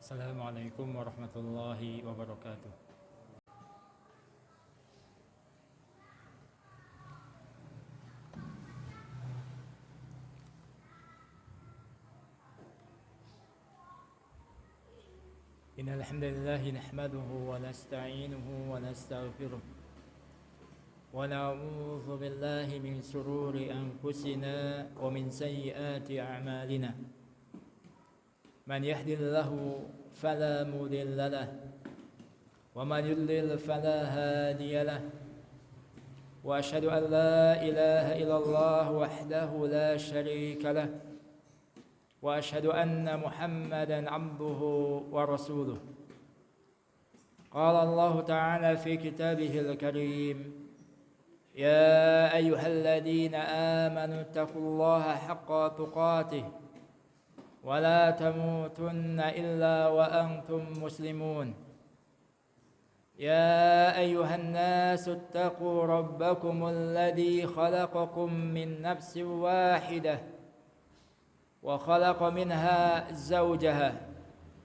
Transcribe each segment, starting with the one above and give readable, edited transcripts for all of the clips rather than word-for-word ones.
Assalamualaikum warahmatullahi wabarakatuh. Innal hamdalillah nahmaduhu wa nasta'inuhu wa nastaghfiruh wa na'udzu billahi min shururi anfusina wa min sayyiati a'malina. Man yahdihillahu fala mudilla lahu wa man yudlil fala hadiya lahu. Wa asyhadu an la ilaha illallah wahdahu la syarika lahu wa asyhadu anna Muhammadan 'abduhu wa rasuluh. Qala Allah ta'ala fi kitabihil karim, ya ayyuhalladzina amanu taqullaha haqqa tuqatih wa la tamutunna illa wa antum muslimun. Ya ayyuhan nasu ittaqu rabbakumul ladzi khalaqakum min nafsin wahidah وخلق منها زوجها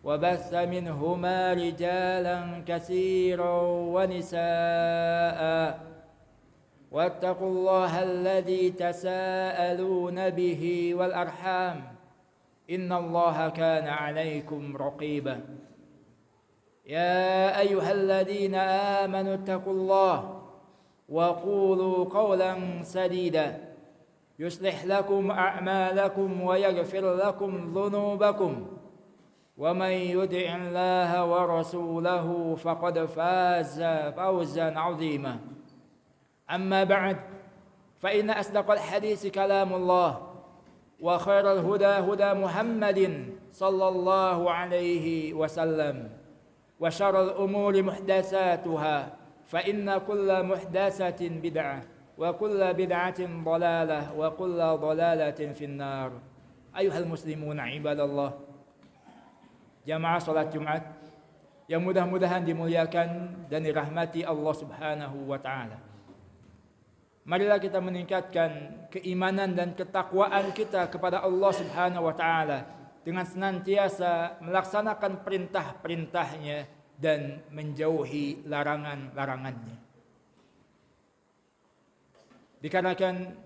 وبث منهما رجالا كثيرا ونساء واتقوا الله الذي تساءلون به والأرحام إن الله كان عليكم رقيبا. يا أيها الذين آمنوا اتقوا الله وقولوا قولا سديدا يصلح لكم أعمالكم ويغفر لكم ذنوبكم ومن يطع الله ورسوله فقد فاز فوزا عظيما. أما بعد فإن أصدق الحديث كلام الله وخير الهدى هدى محمد صلى الله عليه وسلم وشر الأمور محدثاتها فإن كل محدثة بدعة wa kullu bid'atin dhalalah wa kullu dhalalatin finnar. Ayuhal muslimuna ibadallah, jamaah salat Jumat yang mudah-mudahan dimuliakan dan dirahmati Allah Subhanahu wa taala. Marilah kita meningkatkan keimanan dan ketakwaan kita kepada Allah Subhanahu wa taala dengan senantiasa melaksanakan perintah-perintahnya dan menjauhi larangan-larangannya. Dikarenakan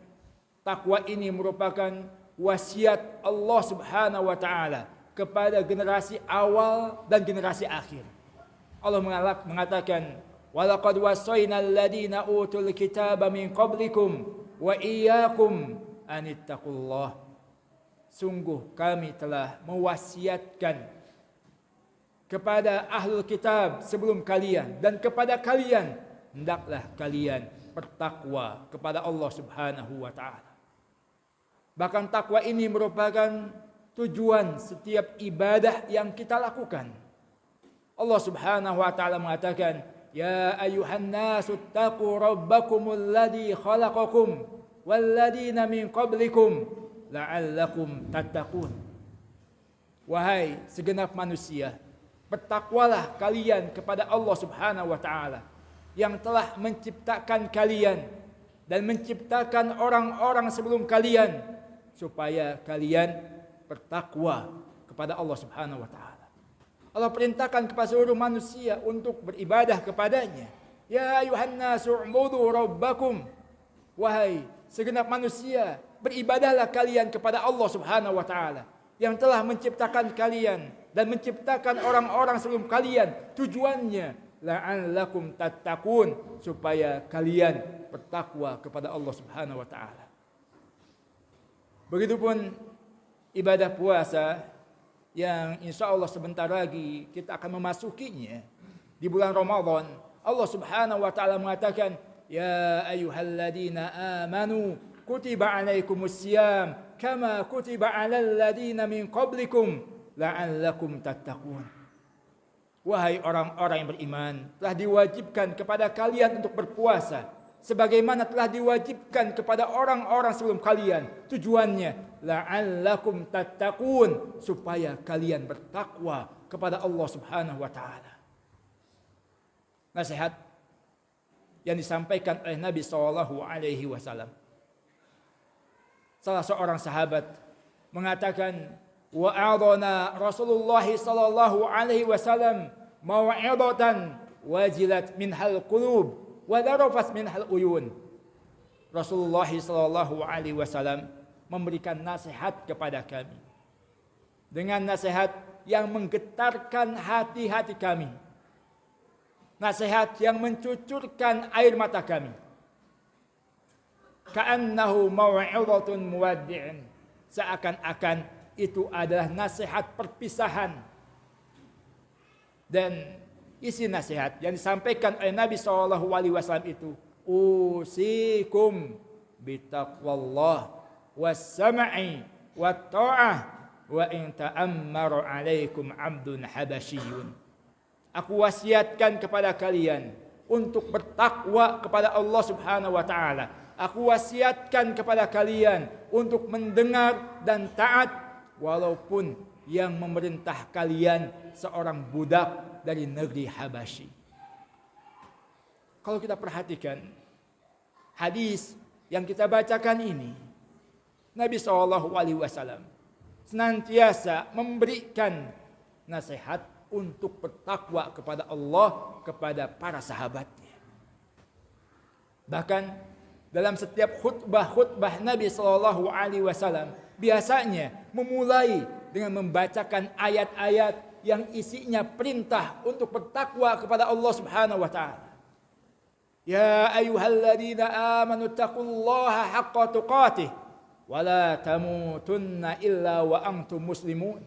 takwa ini merupakan wasiat Allah Subhanahu wa taala kepada generasi awal dan generasi akhir. Allah mengatakan, "Walaqad wasaynal ladina utul kitaba min qablikum wa iyyakum anittaqullah." Sungguh kami telah mewasiatkan kepada ahlul kitab sebelum kalian dan kepada kalian, hendaklah kalian bertakwa kepada Allah Subhanahu wa taala. Bahkan takwa ini merupakan tujuan setiap ibadah yang kita lakukan. Allah Subhanahu wa taala mengatakan, "Ya ayyuhan nasu taqu rabbakumul ladzi khalaqakum wal ladzina min qablikum la'allakum tattaqun." Wahai segenap manusia, bertakwalah kalian kepada Allah Subhanahu wa taala yang telah menciptakan kalian dan menciptakan orang-orang sebelum kalian supaya kalian bertakwa kepada Allah Subhanahu wa taala. Allah perintahkan kepada seluruh manusia untuk beribadah kepadanya. Ya ayuhan nasu u'budu rabbakum. Wahai segenap manusia, beribadahlah kalian kepada Allah Subhanahu wa taala yang telah menciptakan kalian dan menciptakan orang-orang sebelum kalian. Tujuannya la'allakum tattaqun, supaya kalian bertakwa kepada Allah Subhanahu wa taala. Begitupun ibadah puasa yang insyaallah sebentar lagi kita akan memasukinya di bulan Ramadan. Allah Subhanahu wa taala mengatakan, "Ya ayyuhalladzina amanu kutiba alaikumusiyam kama kutiba alal ladzina min qablikum la'allakum tattaqun." Wahai orang-orang yang beriman, telah diwajibkan kepada kalian untuk berpuasa sebagaimana telah diwajibkan kepada orang-orang sebelum kalian. Tujuannya la'allakum tattaqun, supaya kalian bertakwa kepada Allah Subhanahu wa taala. Nasihat yang disampaikan oleh Nabi sallallahu alaihi wasallam. Salah seorang sahabat mengatakan, wa adana Rasulullah sallallahu alaihi wasallam mau'izatan wajilat minhal qulub wa darafat minhal uyun. Rasulullah sallallahu alaihi wasallam memberikan nasihat kepada kami dengan nasihat yang menggetarkan hati-hati kami, nasihat yang mencucurkan air mata kami. Ka'annahu mau'izatun muwaddi'in, seakan-akan itu adalah nasihat perpisahan. Dan isi nasihat yang disampaikan oleh Nabi SAW itu, usikum bitaqwallah was-sam'i wat-ta'ah wa in ta'ammaru alaikum 'abdun habasyiyun. Aku wasiatkan kepada kalian untuk bertakwa kepada Allah Subhanahu wa taala. Aku wasiatkan kepada kalian untuk mendengar dan taat walaupun yang memerintah kalian seorang budak dari negeri Habasyi. Kalau kita perhatikan hadis yang kita bacakan ini, Nabi SAW senantiasa memberikan nasihat untuk bertakwa kepada Allah kepada para sahabatnya. Bahkan dalam setiap khutbah Nabi SAW biasanya memulai dengan membacakan ayat-ayat yang isinya perintah untuk bertakwa kepada Allah Subhanahu wa taala. Ya ayyuhalladzina amanu taqullaha haqqa tuqatih wa la tamutunna illa wa antum muslimun.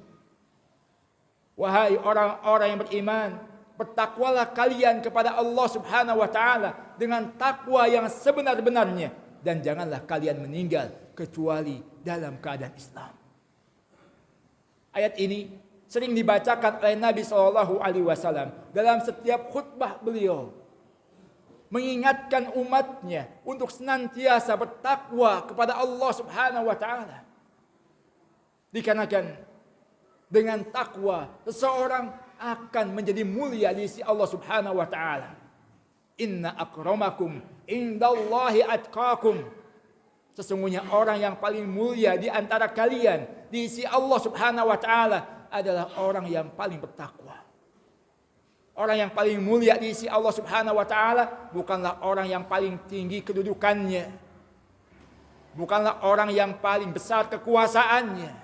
Wahai orang-orang yang beriman, bertakwalah kalian kepada Allah Subhanahu wa taala dengan takwa yang sebenar-benarnya dan janganlah kalian meninggal kecuali dalam keadaan Islam. Ayat ini sering dibacakan oleh Nabi SAW dalam setiap khutbah beliau, mengingatkan umatnya untuk senantiasa bertakwa kepada Allah Subhanahu wa taala. Dikarenakan dengan takwa seseorang akan menjadi mulia di sisi Allah Subhanahu wa taala. Inna akramakum indallahi atqakum. Sesungguhnya orang yang paling mulia di antara kalian di sisi Allah Subhanahu wa taala adalah orang yang paling bertakwa. Orang yang paling mulia di sisi Allah Subhanahu wa taala bukanlah orang yang paling tinggi kedudukannya. Bukanlah orang yang paling besar kekuasaannya.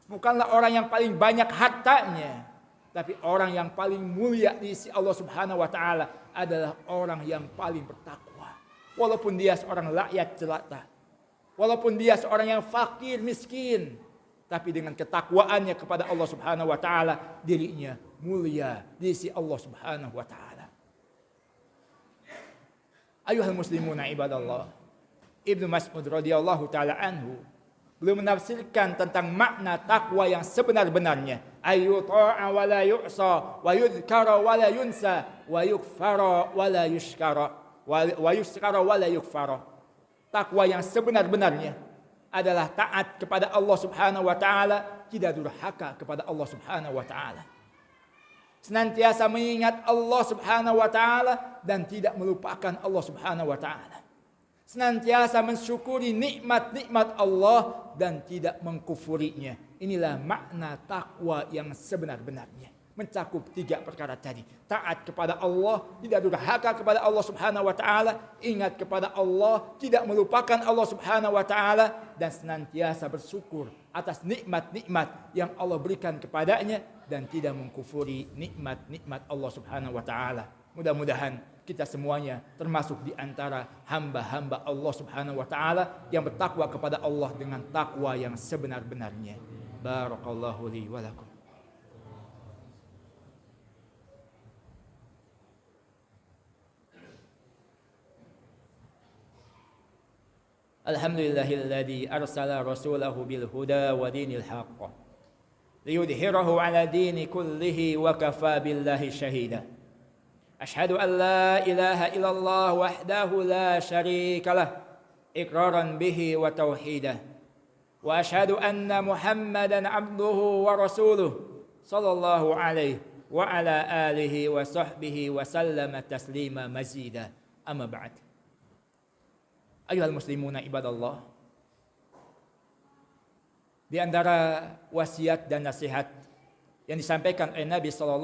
Bukanlah orang yang paling banyak hartanya. Tapi orang yang paling mulia di sisi Allah Subhanahu wa taala adalah orang yang paling bertakwa. Walaupun dia seorang rakyat jelata, walaupun dia seorang yang fakir miskin, tapi dengan ketakwaannya kepada Allah Subhanahu wa taala, dirinya mulia di sisi Allah Subhanahu wa taala. Ayuhal muslimuna ibadallah. Ibnu Mas'ud radhiyallahu taala anhu belum menafsirkan tentang makna takwa yang sebenar-benarnya. Ayyuta'a wa la yu'sa wa yudhkara wa la yunsa wa yukfara wa la yushkara wa yushkara wa la yukfara. Takwa yang sebenar-benarnya adalah taat kepada Allah Subhanahu wa taala, tidak durhaka kepada Allah Subhanahu wa taala. Senantiasa mengingat Allah Subhanahu wa taala dan tidak melupakan Allah Subhanahu wa taala. Senantiasa mensyukuri nikmat-nikmat Allah dan tidak mengkufurinya. Inilah makna takwa yang sebenar-benarnya. Mencakup 3 perkara tadi. Taat kepada Allah, tidak durhaka kepada Allah Subhanahu wa taala, ingat kepada Allah, tidak melupakan Allah Subhanahu wa taala dan senantiasa bersyukur atas nikmat-nikmat yang Allah berikan kepadanya dan tidak mengkufuri nikmat-nikmat Allah Subhanahu wa taala. Mudah-mudahan kita semuanya termasuk di antara hamba-hamba Allah Subhanahu wa taala yang bertakwa kepada Allah dengan takwa yang sebenar-benarnya. Barakallahu li wa lakum. Alhamdulillahilladzi arsala rasulahu bil huda wa dinil haqq liyudhhirahu ala dini kullihi wa kafa billahi shahida. Ashhadu an la ilaha illallah wahdahu la syarika lah iqraran bihi wa tauhidah. Wa ashhadu anna Muhammadan abduhu wa rasuluh sallallahu alaihi wa ala alihi wa sahbihi wa sallama taslima mazida. Amma ba'd. Ayuhal muslimuna ibadallah. Di Di antara wasiat dan nasihat yang disampaikan oleh Nabi SAW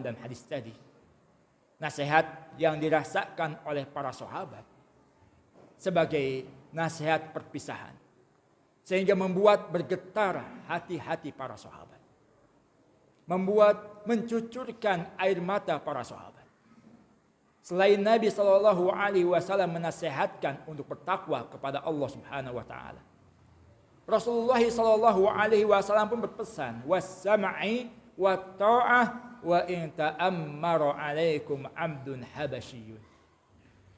dalam hadis tadi, nasihat yang dirasakan oleh para sahabat sebagai nasihat perpisahan, sehingga membuat bergetar hati-hati para sahabat, membuat mencucurkan air mata para sahabat. Selain Nabi SAW menasihatkan untuk bertakwa kepada Allah Subhanahu wa taala, Rasulullah SAW pun berpesan, was-sam'i wat-ta'ah wa in ta'ammara 'alaikum 'abdun habasyiyun.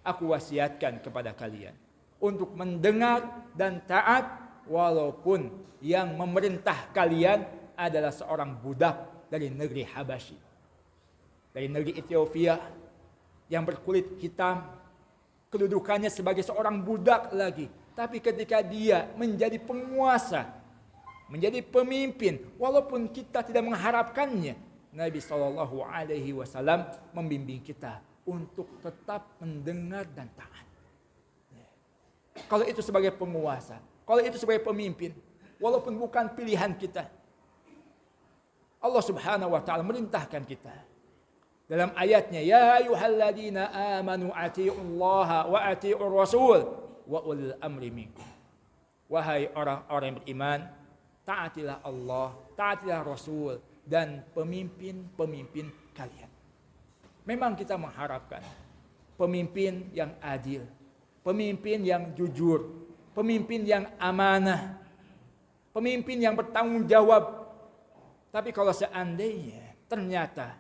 Aku wasiatkan kepada kalian untuk mendengar dan taat walaupun yang memerintah kalian adalah seorang budak dari negeri Habasyi, dari negeri Ethiopia yang berkulit hitam, kedudukannya sebagai seorang budak lagi. Tapi ketika dia menjadi penguasa, menjadi pemimpin, walaupun kita tidak mengharapkannya, Nabi SAW membimbing kita untuk tetap mendengar dan taat. Kalau itu sebagai penguasa, kalau itu sebagai pemimpin, walaupun bukan pilihan kita, Allah Subhanahu wa taala merintahkan kita. Dalam ayatnya, ya ayyuhalladzina amanu atii'ullaha wa atii'ur rasul wa ulil amri minkum. Wahai orang-orang yang beriman, taatilah Allah, taatilah Rasul dan pemimpin-pemimpin kalian. Memang kita mengharapkan pemimpin yang adil, pemimpin yang jujur, pemimpin yang amanah, pemimpin yang bertanggung jawab. Tapi kalau seandainya ternyata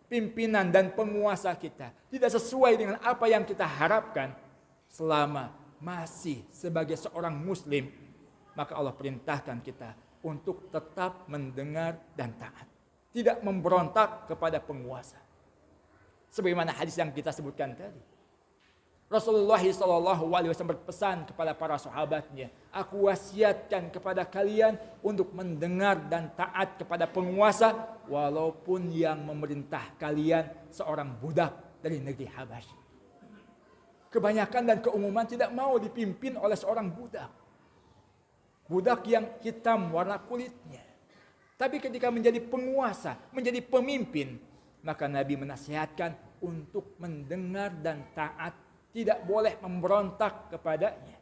pimpinan dan penguasa kita tidak sesuai dengan apa yang kita harapkan, selama masih sebagai seorang muslim, maka Allah perintahkan kita untuk tetap mendengar dan taat, tidak memberontak kepada penguasa. Sebagaimana hadis yang kita sebutkan tadi, Rasulullah SAW berpesan kepada para sahabatnya, aku wasiatkan kepada kalian untuk mendengar dan taat kepada penguasa walaupun yang memerintah kalian seorang budak dari negeri Habasyi. Kebanyakan dan keumuman tidak mau dipimpin oleh seorang budak. Budak yang hitam warna kulitnya. Tapi ketika menjadi penguasa, menjadi pemimpin, maka Nabi menasihatkan untuk mendengar dan taat, tidak boleh memberontak kepadanya.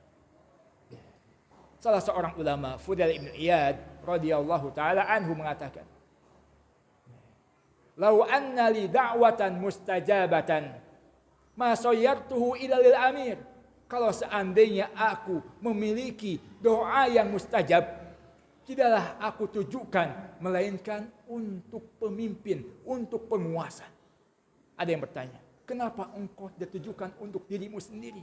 Salah seorang ulama, Fudail ibn Iyad radhiyallahu taala anhu mengatakan, "Lau anna li da'watan mustajabatan ma sayyartuhu ila lil amir." Kalau seandainya aku memiliki doa yang mustajab, tidaklah aku tujukan melainkan untuk pemimpin, untuk penguasa. Ada yang bertanya, kenapa engkau tidak tujukan untuk dirimu sendiri?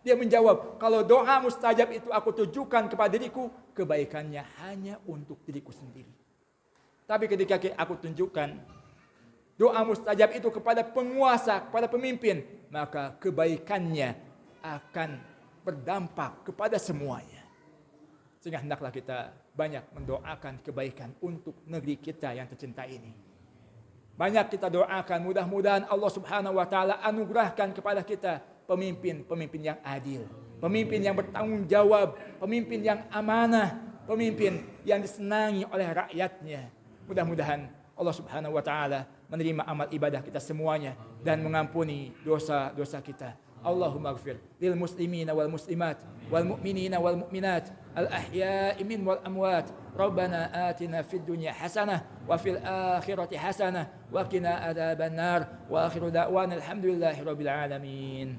Dia menjawab, kalau doa mustajab itu aku tujukan kepada diriku, kebaikannya hanya untuk diriku sendiri. Tapi ketika aku tunjukkan doa mustajab itu kepada penguasa, kepada pemimpin, maka kebaikannya akan berdampak kepada semuanya. Sehingga hendaklah kita banyak mendoakan kebaikan untuk negeri kita yang tercinta ini. Banyak kita doakan, mudah-mudahan Allah Subhanahu wa taala anugerahkan kepada kita pemimpin-pemimpin yang adil, pemimpin yang bertanggung jawab, pemimpin yang amanah, pemimpin yang disenangi oleh rakyatnya. Mudah-mudahan Allah Subhanahu wa taala menerima amal ibadah kita semuanya dan mengampuni dosa-dosa kita. Allahumma ighfir lil muslimina wal muslimat wal mu'minina wal mu'minat al ahya'i min wal amwat. Rabbana atina fid dunya hasanah wa fil akhirati hasanah wa qina adzabannar. Wa akhiru da'wana alhamdulillahi rabbil alamin.